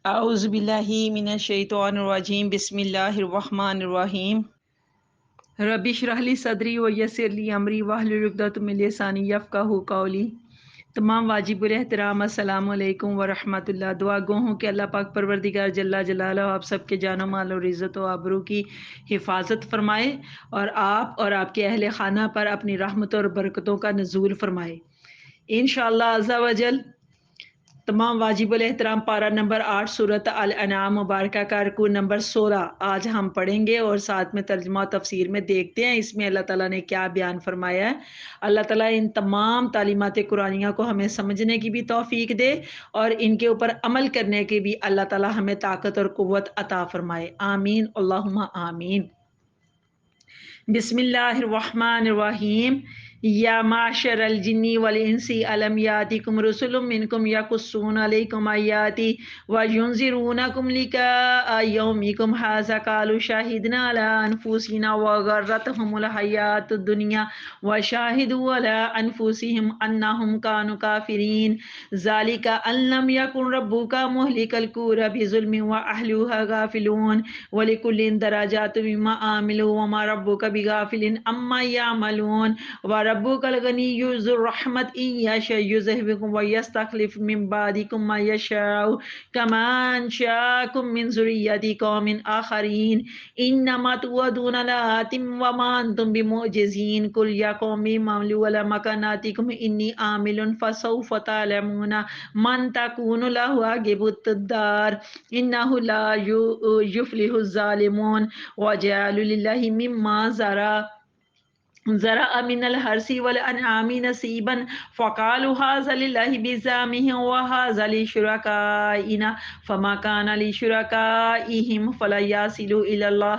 اعوذ باللہ من الشیطان الرجیم بسم اللہ الرحمن الرحیم رب اشرح لی صدری ویسر لی امری واحلل عقدۃ من لسانی یفقہوا قولی۔ تمام واجب الاحترام السلام علیکم ورحمۃ اللہ۔ دعا گو ہوں کہ اللہ پاک پروردگار جل جلالہ آپ سب کے جان و مال اور عزت و آبرو کی حفاظت فرمائے اور آپ اور آپ کے اہل خانہ پر اپنی رحمت اور برکتوں کا نزول فرمائے انشاءاللہ عز و جل۔ تمام واجب الاحترام پارہ نمبر 8 سورۃ الانعام مبارکہ کا رکوع نمبر 16 آج ہم پڑھیں گے اور ساتھ میں ترجمہ و تفسیر میں دیکھتے ہیں اس میں اللہ تعالیٰ نے کیا بیان فرمایا ہے۔ اللہ تعالیٰ ان تمام تعلیمات قرآنیہ کو ہمیں سمجھنے کی بھی توفیق دے اور ان کے اوپر عمل کرنے کی بھی اللہ تعالیٰ ہمیں طاقت اور قوت عطا فرمائے، آمین اللہم آمین۔ بسم اللہ الرحمن الرحیم۔ یا معشر الجن والانس الم یاتکم رسل منکم یقصون علیکم آیاتی وینذرونکم لقاء یومکم ھذا قالوا شہدنا علی انفسنا وغرتہم الحیاۃ الدنیا وشاہدوا علی انفسہم انہم کانوا کافرین ذلک ان لم یکن ربک مہلک القری بظلم واہلھا غافلون ولکل درجات مما عملوا وما ربک بغافل عما یعملون وربک الغنی ذو الرحمت ان یشاء یذہبکم ویستخلف من بعدکم ما یشاء کما انشأکم من ذریۃ قوم آخرین انما توعدون لآت وما انتم بمعجزین قل یا قوم اعملوا علی مکانتکم انی عامل فسوف تعلمون من تکون لہ عاقبۃ الدار انہ لا یفلح الظالمون وجعلوا للہ مما زرع من الحرث والانعام نصیبا فقالوا هذا للہ بزعمهم وهذا لشرکائنا فما كان لشرکائهم فلا يصل الى الله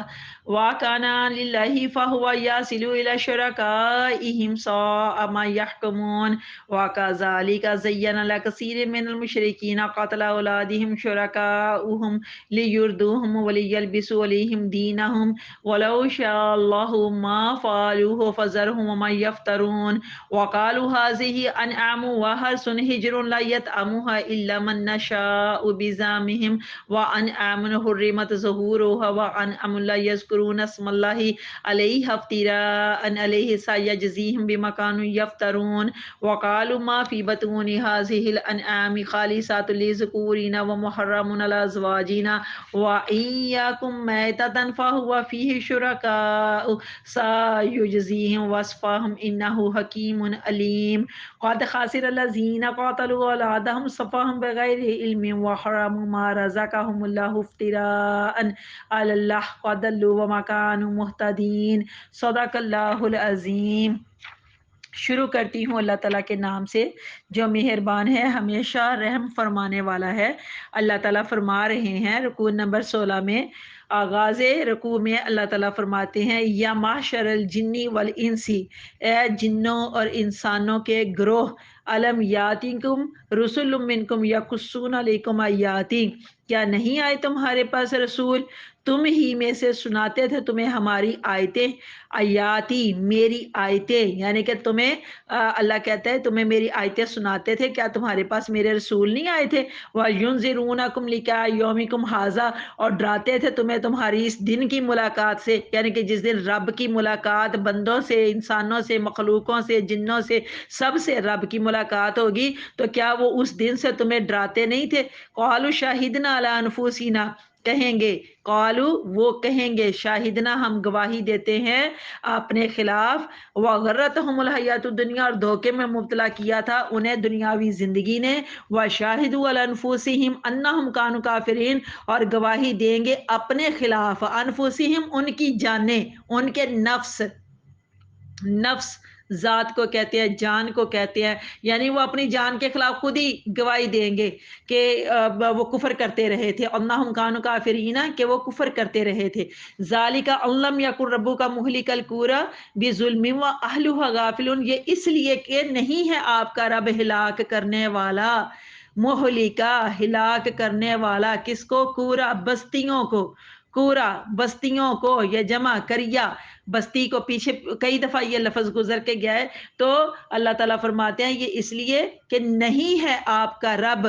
وكان لله فهو يصل الى شركائهم ساء ما يحكمون وكذلك زين لكثير من المشركين قتل اولادهم شركاؤهم ليردوهم وليلبسوا عليهم دينهم ولو شاء الله ما فعلوه فذرهم وما يفترون وقالوا هذه انعام وحرث حجر لا يطعمها الا من نشاء بزعمهم وانعام حرمت ظهورها وانعام لا يذكرون اسم الله عليها افتراء عليه سيجزيهم بما كانوا يفترون وقالوا ما في بطون هذه الانعام خالصات للذكورين ومحرم على ازواجنا وان يكن ميتة فهو فيه شركاء سيجزيهم وصفهم انه حكيم عليم قد خسر الذين قتلوا اولادهم سفها بغير علم وحرموا ما رزقهم الله افتراء على الله قد ضلوا وما كانوا مهتدين صدق اللہ العظیم۔ شروع کرتی ہوں اللہ تعالیٰ کے نام سے جو مہربان ہے ہمیشہ رحم فرمانے والا ہے۔ اللہ تعالیٰ فرما رہے ہیں رکوع نمبر 16 میں، آغاز رکوع میں اللہ تعالیٰ فرماتے ہیں یا معشر الجن والانس، اے جنوں اور انسانوں کے گروہ، الم یاتکم رسل منکم یقصون علیکم آیاتی، کیا نہیں آئے تمہارے پاس رسول تم ہی میں سے سناتے تھے تمہیں ہماری آیتیں، آیاتی میری آیتیں، یعنی کہ تمہیں اللہ کہتا ہے تمہیں میری آیتیں سناتے تھے، کیا تمہارے پاس میرے رسول نہیں آئے تھے؟ وَيُنذِرُونَكُمْ لِقَاءَ يَوْمِكُمْ هَٰذَا، اور ڈراتے تھے تمہیں تمہاری اس دن کی ملاقات سے، یعنی کہ جس دن رب کی ملاقات بندوں سے، انسانوں سے، مخلوقوں سے، جنوں سے، سب سے رب کی ملاقات ہوگی، تو کیا وہ اس دن سے تمہیں ڈراتے نہیں تھے؟ قَالُوا شَهِدْنَا عَلَىٰ أَنفُسِنَا، کہیں گے، قالو وہ کہیں گے، شاہدنا ہم گواہی دیتے ہیں اپنے خلاف، وغرتہم الحیات الدنیا، اور دھوکے میں مبتلا کیا تھا انہیں دنیاوی زندگی نے، وشاہدوا علی انفسہم انہم کانوا کافرین، اور گواہی دیں گے اپنے خلاف، انفسہم ان کی جانیں، ان کے نفس، نفس ذات کو کہتے ہیں، جان کو کہتے ہیں، یعنی وہ اپنی جان کے خلاف خود ہی گواہی دیں گے کہ وہ کفر کرتے رہے تھے، انہم کانوا کافرین، کہ وہ کفر کرتے رہے تھے، ذالک ان لم یکن ربک مہلک القری بظلم واہلھا غافلون، یہ اس لیے کہ نہیں ہے آپ کا رب ہلاک کرنے والا، مہلکا ہلاک کرنے والا، کس کو؟ قری بستیوں کو، قری بستیوں کو، یہ جمع کریا، بستی کو پیچھے کئی دفعہ یہ لفظ گزر کے گیا ہے، تو اللہ تعالیٰ فرماتے ہیں یہ اس لیے کہ نہیں ہے آپ کا رب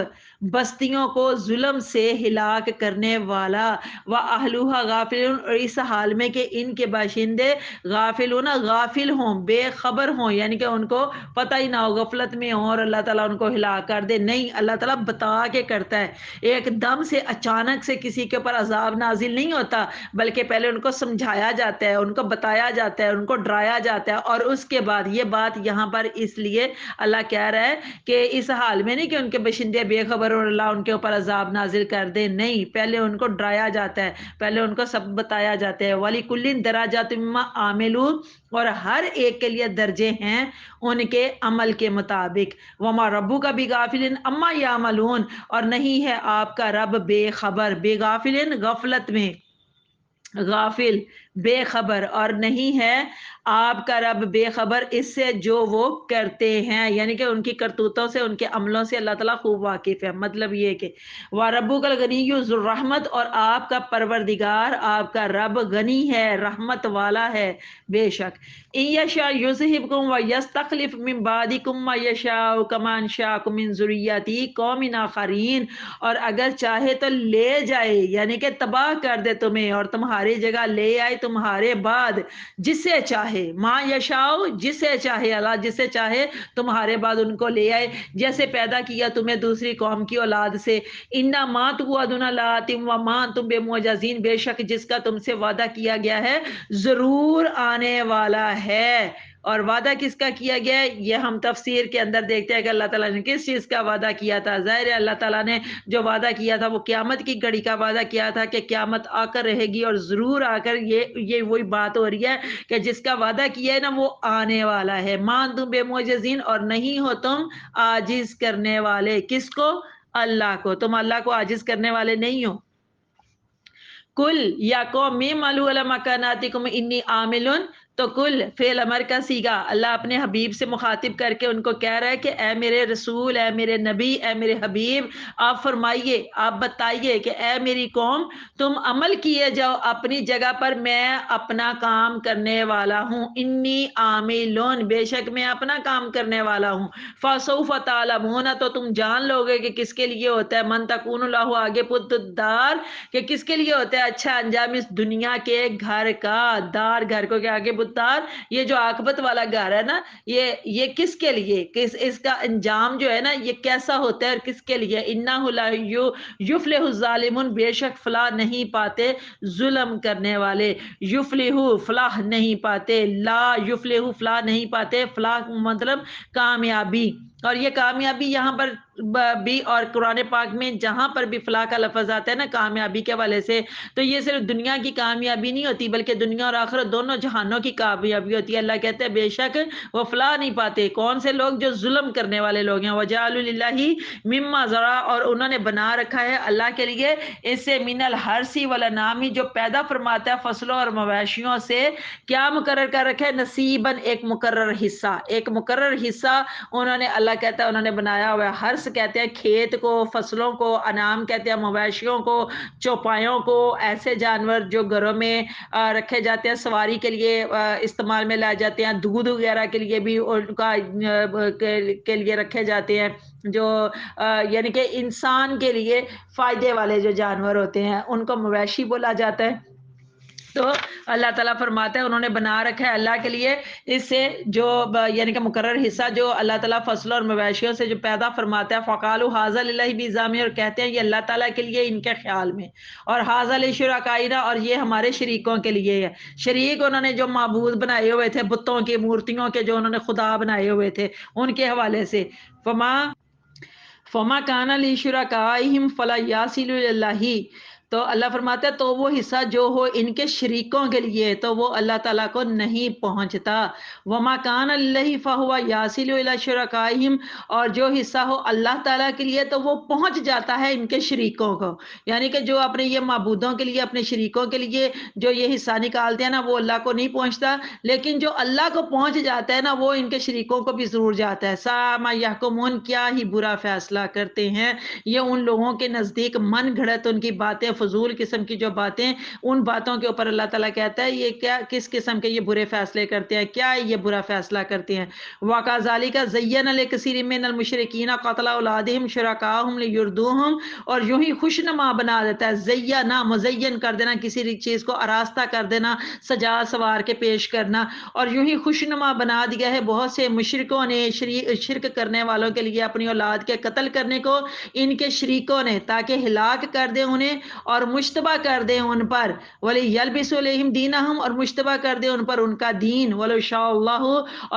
بستیوں کو ظلم سے ہلاک کرنے والا، وَأَهْلُهَا غَافِلُونَ، اور اس حال میں کہ ان کے باشندے غافلون غافل ہوں، بے خبر ہوں، یعنی کہ ان کو پتہ ہی نہ ہو، غفلت میں ہوں اور اللہ تعالیٰ ان کو ہلاک کر دے۔ نہیں، اللہ تعالیٰ بتا کے کرتا ہے، ایک دم سے اچانک سے کسی کے اوپر عذاب نازل نہیں ہوتا، بلکہ پہلے ان کو سمجھایا جاتا ہے، ان کو بتایا جاتا ہے، ان کو ڈرایا جاتا ہے، اور اس کے بعد یہ بات یہاں پر اس لیے اللہ کہہ رہا ہے کہ اس حال میں نہیں کہ ان کے باشندے بے خبر اور اللہ ان کے اوپر عذاب نازل کر دے، نہیں، پہلے ان کو ڈرایا جاتا ہے، پہلے ان کو سب بتایا جاتا ہے۔ وَلِكُلٍّ دَرَجَاتٌ مِّمَّا عَمِلُوا، اور ہر ایک کے لیے درجے ہیں ان کے عمل کے مطابق۔ وَمَا رَبُّكَ بِغَافِلٍ عَمَّا يَعْمَلُونَ، اور نہیں ہے آپ کا رب بے خبر، بے غافلن غفلت میں، غافل بے خبر، اور نہیں ہے آپ کا رب بے خبر اس سے جو وہ کرتے ہیں، یعنی کہ ان کی کرتوتوں سے، ان کے عملوں سے اللہ تعالیٰ خوب واقف ہے۔ مطلب یہ کہ وَرَبُّكَ الْغَنِيُّ ذُو الرَّحْمَةِ، اور آپ کا پروردگار، آپ کا رب غنی ہے، رحمت والا ہے بے شک۔ إِن يَشَأْ يُذْهِبْكُمْ وَيَسْتَخْلِفْ مِن بَعْدِكُم مَّن يَشَاءُ كَمَا أَنشَأَكُم مِّن ذُرِّيَّةِ قَوْمٍ آخَرِينَ، اور اگر چاہے تو لے جائے، یعنی کہ تباہ کر دے تمہیں اور تمہاری جگہ لے آئے تمہارے بعد جسے چاہے، ماں یشاؤ جسے چاہے، اللہ جسے چاہے تمہارے بعد ان کو لے آئے، جیسے پیدا کیا تمہیں دوسری قوم کی اولاد سے۔ انا ما توعدون لآت وما انتم بمعجزین، بے شک جس کا تم سے وعدہ کیا گیا ہے ضرور آنے والا ہے۔ اور وعدہ کس کا کیا گیا ہے یہ ہم تفسیر کے اندر دیکھتے ہیں کہ اللہ تعالیٰ نے کس چیز کا وعدہ کیا تھا۔ ظاہر ہے اللہ تعالیٰ نے جو وعدہ کیا تھا وہ قیامت کی گھڑی کا وعدہ کیا تھا کہ قیامت آ کر رہے گی، اور ضرور آ کر یہ وہی بات ہو رہی ہے کہ جس کا وعدہ کیا ہے نا وہ آنے والا ہے۔ مان تم بے معجزین، اور نہیں ہو تم عاجز کرنے والے، کس کو؟ اللہ کو، تم اللہ کو عاجز کرنے والے نہیں ہو۔ کل یا قوم اعملوا علی مکاناتکم انی عامل، تو کل فعل امر کا صیغہ اللہ اپنے حبیب سے مخاطب کر کے ان کو کہہ رہا ہے کہ اے میرے رسول، اے میرے نبی، اے میرے حبیب، آپ فرمائیے، آپ بتائیے کہ اے میری قوم تم عمل کیے جاؤ اپنی جگہ پر، میں اپنا کام کرنے والا ہوں، انی عاملون، بے شک میں اپنا کام کرنے والا ہوں، فسوف تعلمون، تو تم جان لو گے کہ کس کے لیے ہوتا ہے، من تکون له آگے پتدار، کہ کس کے لیے ہوتا ہے اچھا انجام اس دنیا کے گھر کا، دار گھر کو، کہ آگے بتدار یہ جو عاقبت والا گھر ہے نا، یہ کس کے لیے، اس کا انجام جو ہے نا یہ کیسا ہوتا ہے اور کس کے لیے۔ انہ لا یفلح الظالمون، بے شک فلاح نہیں پاتے ظلم کرنے والے، یفلح فلاح نہیں پاتے، لا یفلح فلاح نہیں پاتے، فلاح مطلب کامیابی، اور یہ کامیابی یہاں پر بھی اور قرآن پاک میں جہاں پر بھی فلاح کا لفظ آتا ہے نا کامیابی کے حوالے سے، تو یہ صرف دنیا کی کامیابی نہیں ہوتی بلکہ دنیا اور آخرت دونوں جہانوں کی کامیابی ہوتی ہے۔ اللہ کہتے ہیں بے شک وہ فلاح نہیں پاتے، کون سے لوگ؟ جو ظلم کرنے والے لوگ ہیں۔ وجعلوا للہ مما ذرا، اور انہوں نے بنا رکھا ہے اللہ کے لیے اس سے من الحرث والانعام، جو پیدا فرماتا ہے فصلوں اور مویشیوں سے، کیا مقرر کر رکھا ہے؟ نصیباً، ایک مقرر حصہ، ایک مقرر حصہ انہوں نے، اللہ کہتا ہے انہوں نے بنایا ہوا ہے۔ حرث کہتے ہیں کھیت کو، فصلوں کو، انعام کہتے ہیں مویشیوں کو، چوپایوں کو، ایسے جانور جو گھروں میں رکھے جاتے ہیں، سواری کے لیے استعمال میں لائے جاتے ہیں، دودھ وغیرہ کے لیے بھی ان کا کے لیے رکھے جاتے ہیں، جو یعنی کہ انسان کے لیے فائدے والے جو جانور ہوتے ہیں ان کو مویشی بولا جاتا ہے۔ تو اللہ تعالیٰ فرماتا ہے انہوں نے بنا رکھا ہے اللہ کے لیے اس سے جو یعنی کہ مقرر حصہ جو اللہ تعالیٰ فصلوں اور مویشیوں سے جو پیدا فرماتا ہے، فقالوا ھذا للہ بزعمہم، اور کہتے ہیں یہ اللہ تعالیٰ کے لیے ان کے خیال میں، اور ھذا لشرکائنا، اور یہ ہمارے شریکوں کے لیے ہے۔ شریک انہوں نے جو معبود بنائے ہوئے تھے، بتوں کے، مورتیوں کے، جو انہوں نے خدا بنائے ہوئے تھے ان کے حوالے سے، فما کان لشرکائہم فلا یصل الی اللہ، تو اللہ فرماتا ہے تو وہ حصہ جو ہو ان کے شریکوں کے لیے تو وہ اللہ تعالیٰ کو نہیں پہنچتا۔ وما کان للہ فہو یصل الی شرکائہم، اور جو حصہ ہو اللہ تعالیٰ کے لیے تو وہ پہنچ جاتا ہے ان کے شریکوں کو، یعنی کہ جو اپنے یہ معبودوں کے لیے، اپنے شریکوں کے لیے جو یہ حصہ نکالتے ہیں نا وہ اللہ کو نہیں پہنچتا، لیکن جو اللہ کو پہنچ جاتا ہے نا وہ ان کے شریکوں کو بھی ضرور جاتا ہے۔ سا ما یحکمون، کیا ہی برا فیصلہ کرتے ہیں یہ ان لوگوں کے نزدیک من گھڑت ان کی باتیں فضول قسم کی جو باتیں، ان باتوں کے اوپر اللہ تعالیٰ کہتا ہے یہ کیا کس قسم کے یہ برے فیصلے کرتے ہیں، کیا یہ برا فیصلہ کرتے ہیں۔ وَكَذَلِكَ زَيَّنَ لِكَثِيرٍ مِّنَ الْمُشْرِكِينَ قَتْلَ أَوْلَادِهِمْ شُرَكَاءَهُمْ لِيُرْدُوهُمْ، اور یوں ہی خوشنما بنا دیتا ہے، زینا مزین کر دینا، کسی چیز کو آراستہ کر دینا، سجا سوار کے پیش کرنا، اور یوں ہی خوشنما بنا دیا ہے بہت سے مشرکوں نے، شرک کرنے والوں کے لیے اپنی اولاد کے قتل کرنے کو ان کے شریکوں نے، تاکہ ہلاک کر دیں انہیں اور مشتبہ کر دیں ان پر، وَلِيَلْبِسُوا عَلَيْهِمْ دِينَهُمْ، اور مشتبہ کر دیں ان پر ان کا دین، وَلَوْ شَاءَ اللَّهُ،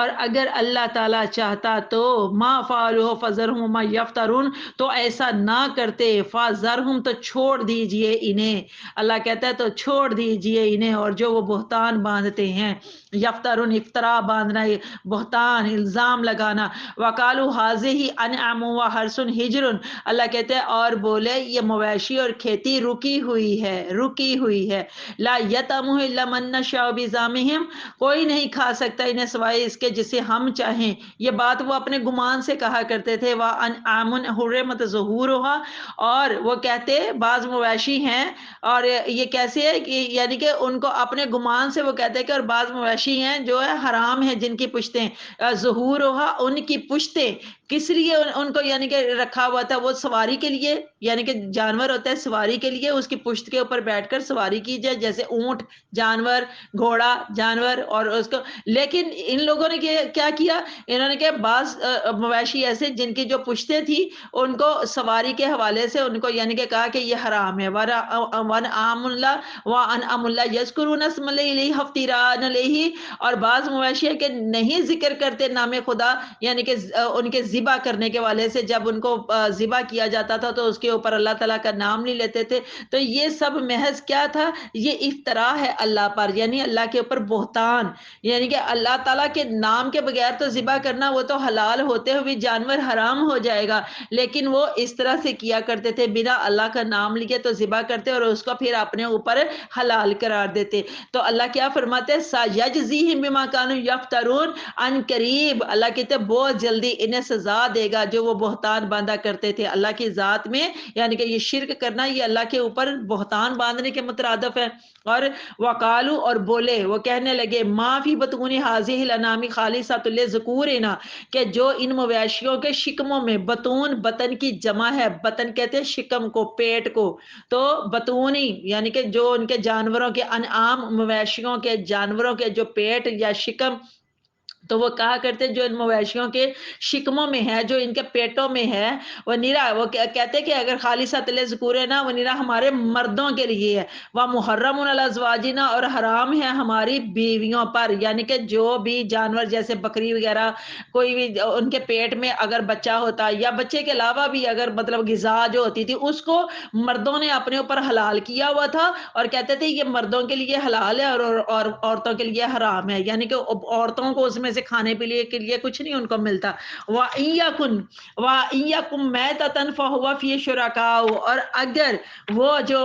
اور اگر اللہ تعالیٰ چاہتا تو، مَا فَعَلُوهُ فَذَرْهُمْ وَمَا يَفْتَرُونَ، تو ایسا نہ کرتے، فَذَرْهُمْ، تو چھوڑ دیجئے انہیں، اللہ کہتا ہے تو چھوڑ دیجئے انہیں، اور جو وہ بہتان باندھتے ہیں، یفترون افترا باندھنا، بہتان الزام لگانا، وَقَالُوا هَٰذِهِ أَنْعَامٌ وَحَرْثٌ حِجْرٌ، اللہ کہتے ہیں اور بولے یہ مویشی اور کھیتی رکی ہوئی ہے، رکی ہوئی ہے، لا یطعمہ الا من نشاء بزعمہم، کوئی نہیں کھا سکتا انہیں سوائے اس کے جسے ہم چاہیں، یہ بات وہ اپنے گمان سے کہا کرتے تھے، وَأَنْعَامٌ حُرِّمَتْ ظُہُورُهَا، اور وہ کہتے بعض مویشی ہیں، اور یہ کیسے ہے کہ یعنی کہ ان کو اپنے گمان سے وہ کہتے ہیں کہ اور بعض مویشی ہیں جو ہے حرام ہیں جن کی پشتیں، ظہورها، ان کی پشتیں، کس لیے ان کو یعنی کہ رکھا ہوا تھا، وہ سواری کے لیے، یعنی کہ جانور ہوتا ہے سواری کے لیے، اس کی پشت کے اوپر بیٹھ کر سواری کی جائے، جیسے اونٹ جانور، گھوڑا جانور، اور اس کو، لیکن ان لوگوں نے کیا کیا، انہوں نے کہ بعض مویشی ایسے جن کی جو پشتیں تھی ان کو سواری کے حوالے سے ان کو یعنی کہ کہا کہ یہ حرام ہے، وَأَنْعَامُ اللَّهِ يَذْكُرُونَ اسْمَ اللَّهِ افْتِرَاءً عَلَيْهِ، اور بعض مویشی ہے کہ نہیں ذکر کرتے نام خدا، یعنی کہ ان کے ذبح کرنے کے والے سے، جب ان کو ذبح کیا جاتا تھا تو اس کے اوپر اللہ تعالیٰ کا نام نہیں لیتے تھے، تو یہ سب محض کیا تھا، یہ افطرا ہے اللہ پر، یعنی اللہ کے اوپر بہتان، یعنی کہ اللہ تعالیٰ کے نام کے بغیر تو ذبح کرنا وہ تو حلال ہوتے ہوئے جانور حرام ہو جائے گا، لیکن وہ اس طرح سے کیا کرتے تھے، بنا اللہ کا نام لیے تو ذبح کرتے اور اس کو پھر اپنے اوپر حلال قرار دیتے، تو اللہ کیا فرماتے ہیں، سَيَجْزِيهِم بِمَا كَانُوا يَفْتَرُونَ، عن قریب اللہ کہتے ہیں بہت جلدی انہیں سزا دے گا جو وہ بہتان باندھا کرتے تھے اللہ کی ذات میں، یعنی کہ یہ شرک کرنا یہ اللہ کے اوپر بہتان باندھنے کے مترادف ہے، اور وقالو، اور بولے، وہ کہنے لگے، ما فی بطون هذه الانعام خالصۃ لذکورنا، کہ جو ان مویشیوں کے شکموں میں، بطون بطن کی جمع ہے، بطن کہتے ہیں شکم کو، پیٹ کو، تو بطونی یعنی کہ جو ان کے جانوروں کے انعام، مویشیوں کے جانوروں کے جو پیٹ یا شکم، تو وہ کہا کرتے جو ان مویشیوں کے شکموں میں ہے، جو ان کے پیٹوں میں ہے، وہ نیرا، وہ کہتے کہ اگر خالصۃ لذکورنا، وہ نیرا ہمارے مردوں کے لیے ہے، وہ محرم علی ازواجنا، اور حرام ہے ہماری بیویوں پر، یعنی کہ جو بھی جانور جیسے بکری وغیرہ، کوئی بھی ان کے پیٹ میں اگر بچہ ہوتا یا بچے کے علاوہ بھی اگر مطلب غذا جو ہوتی تھی اس کو مردوں نے اپنے اوپر حلال کیا ہوا تھا، اور کہتے تھے یہ مردوں کے لیے حلال ہے اور عورتوں کے لیے حرام ہے، یعنی کہ عورتوں کو اس میں سے کھانے پینے کے لیے کچھ نہیں ان کو ملتا، وَإِن يَكُن مَيْتَةً فَهُوَ فِيهِ شُرَكَاءُ، اور اگر وہ جو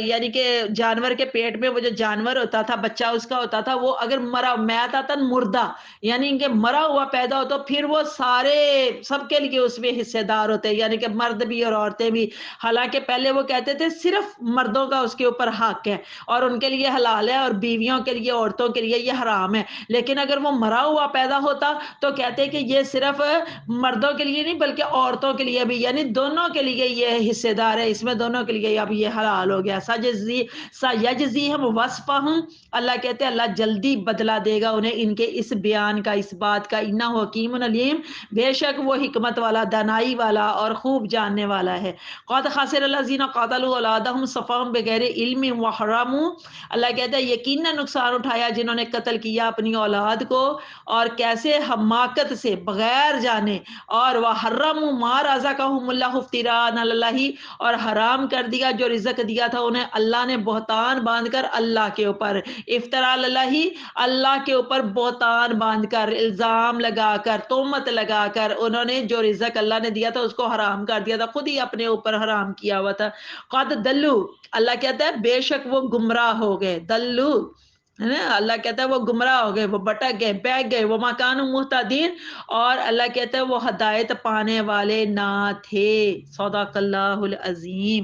یعنی کہ جانور کے پیٹ میں وہ جو جانور ہوتا تھا، بچہ اس کا ہوتا تھا، وہ اگر مرا، میتتاً مردہ، یعنی کہ مرا ہوا پیدا ہو، تو پھر وہ سارے سب کے لیے اس میں حصے دار ہوتے ہیں، یعنی کہ مرد بھی اور عورتیں بھی، حالانکہ پہلے وہ کہتے تھے صرف مردوں کا اس کے اوپر حق ہے اور ان کے لیے حلال ہے، اور بیویوں کے لیے، عورتوں کے لیے یہ حرام ہے، لیکن اگر وہ مرا ہوا پیدا ہوتا تو کہتے کہ یہ صرف مردوں کے لیے نہیں بلکہ عورتوں کے لیے بھی، یعنی دونوں کے لیے یہ حصے دار ہے، اس میں دونوں کے لیے اب یہ حلال ہو گیا، سَيَجْزِيهِمْ وَصْفَهُمْ، اللہ کہتے ہیں اللہ جلدی بدلا دے گا انہیں ان کے اس بیان کا، اس بات کا، اِنَّهُ حَكِيمٌ علیم، بے شک وہ حکمت والا، دانائی والا اور خوب جاننے والا ہے، قَدْ خَسِرَ الَّذِينَ قَتَلُوا أَوْلَادَهُمْ سَفَهًا بِغَيْرِ عِلْمٍ وَحَرَّمُوا، اللہ کہتا ہے یقیناً نقصان اٹھایا جنہوں نے قتل کیا اپنی اولاد کو، اور کیسے حماقت سے بغیر جانے، اور وَحَرَّمُوا مَا رَزَقَهُمُ اللَّهُ افْتِرَاءً عَلَى اللَّهِ، اور حرام کر دیا جو رزق دیا تھا انہیں اللہ نے بہتان باندھ کر اللہ کے اوپر، افطرا اللہ، اللہ کے اوپر بہتان باندھ کر، الزام لگا کر، تہمت لگا کر، انہوں نے جو رزق اللہ نے دیا تھا اس کو حرام کر دیا تھا، خود ہی اپنے اوپر حرام کیا ہوا تھا، قد دلو، اللہ کہتا ہے بے شک وہ گمراہ ہو گئے، دلو ہے نا، اللہ کہتا ہے وہ گمراہ ہو گئے، وہ بٹک گئے، بہک گئے، وہ مکان مہتدین، اور اللہ کہتا ہے وہ ہدایت پانے والے نہ تھے، صدق اللہ العظیم۔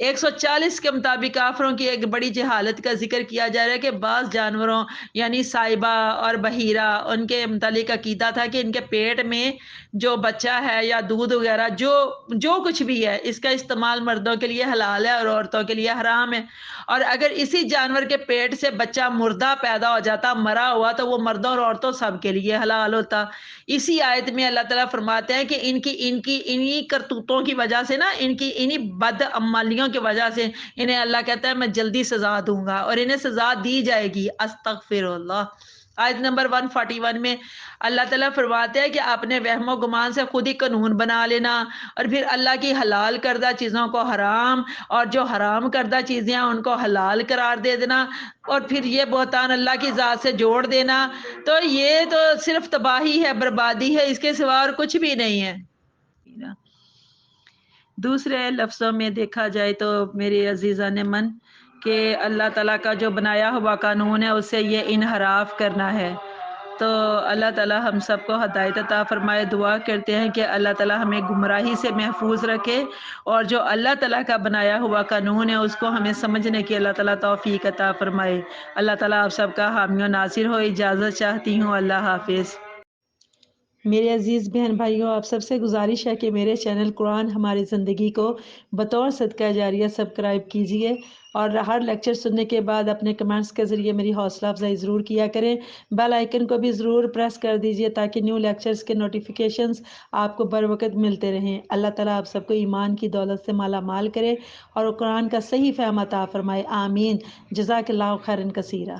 140 کے مطابق کافروں کی ایک بڑی جہالت کا ذکر کیا جا رہا ہے کہ بعض جانوروں یعنی سائبہ اور بحیرہ ان کے متعلق عقیدہ تھا کہ ان کے پیٹ میں جو بچہ ہے یا دودھ وغیرہ جو کچھ بھی ہے اس کا استعمال مردوں کے لیے حلال ہے اور عورتوں کے لیے حرام ہے، اور اگر اسی جانور کے پیٹ سے بچہ مردہ پیدا ہو جاتا مرا ہوا تو وہ مردوں اور عورتوں سب کے لیے حلال ہوتا۔ اسی آیت میں اللہ تعالیٰ فرماتے ہیں کہ انہی کرتوتوں کی وجہ سے نا، انہی بد عمالیوں کی وجہ سے انہیں اللہ کہتا ہے میں جلدی سزا دوں گا اور انہیں سزا دی جائے گی۔ استغفر اللہ۔ آیت نمبر 141 میں اللہ تعالیٰ فرماتے ہیں کہ اپنے وہم و گمان سے خود ہی قانون بنا لینا اور پھر اللہ کی حلال کردہ چیزوں کو حرام اور جو حرام کردہ چیزیں ہیں ان کو حلال قرار دے دینا اور پھر یہ بہتان اللہ کی ذات سے جوڑ دینا، تو یہ تو صرف تباہی ہے، بربادی ہے، اس کے سوا اور کچھ بھی نہیں ہے۔ دوسرے لفظوں میں دیکھا جائے تو میرے عزیزان من کہ اللہ تعالیٰ کا جو بنایا ہوا قانون ہے اس سے یہ انحراف کرنا ہے، تو اللہ تعالیٰ ہم سب کو ہدایت عطا فرمائے۔ دعا کرتے ہیں کہ اللہ تعالیٰ ہمیں گمراہی سے محفوظ رکھے اور جو اللہ تعالیٰ کا بنایا ہوا قانون ہے اس کو ہمیں سمجھنے کی اللہ تعالیٰ توفیق عطا فرمائے۔ اللہ تعالیٰ آپ سب کا حامی و ناصر ہو۔ اجازت چاہتی ہوں، اللہ حافظ۔ میرے عزیز بہن بھائیوں، آپ سب سے گزارش ہے کہ میرے چینل قرآن ہماری زندگی کو بطور صدقہ جاریہ سبسکرائب کیجئے اور ہر لیکچر سننے کے بعد اپنے کمنٹس کے ذریعے میری حوصلہ افزائی ضرور کیا کریں۔ بیل آئیکن کو بھی ضرور پریس کر دیجئے تاکہ نیو لیکچرز کے نوٹیفیکیشنز آپ کو بر وقت ملتے رہیں۔ اللہ تعالیٰ آپ سب کو ایمان کی دولت سے مالا مال کرے اور قرآن کا صحیح فہم عطا فرمائے، آمین۔ جزاک اللہ خیرا کثیرا۔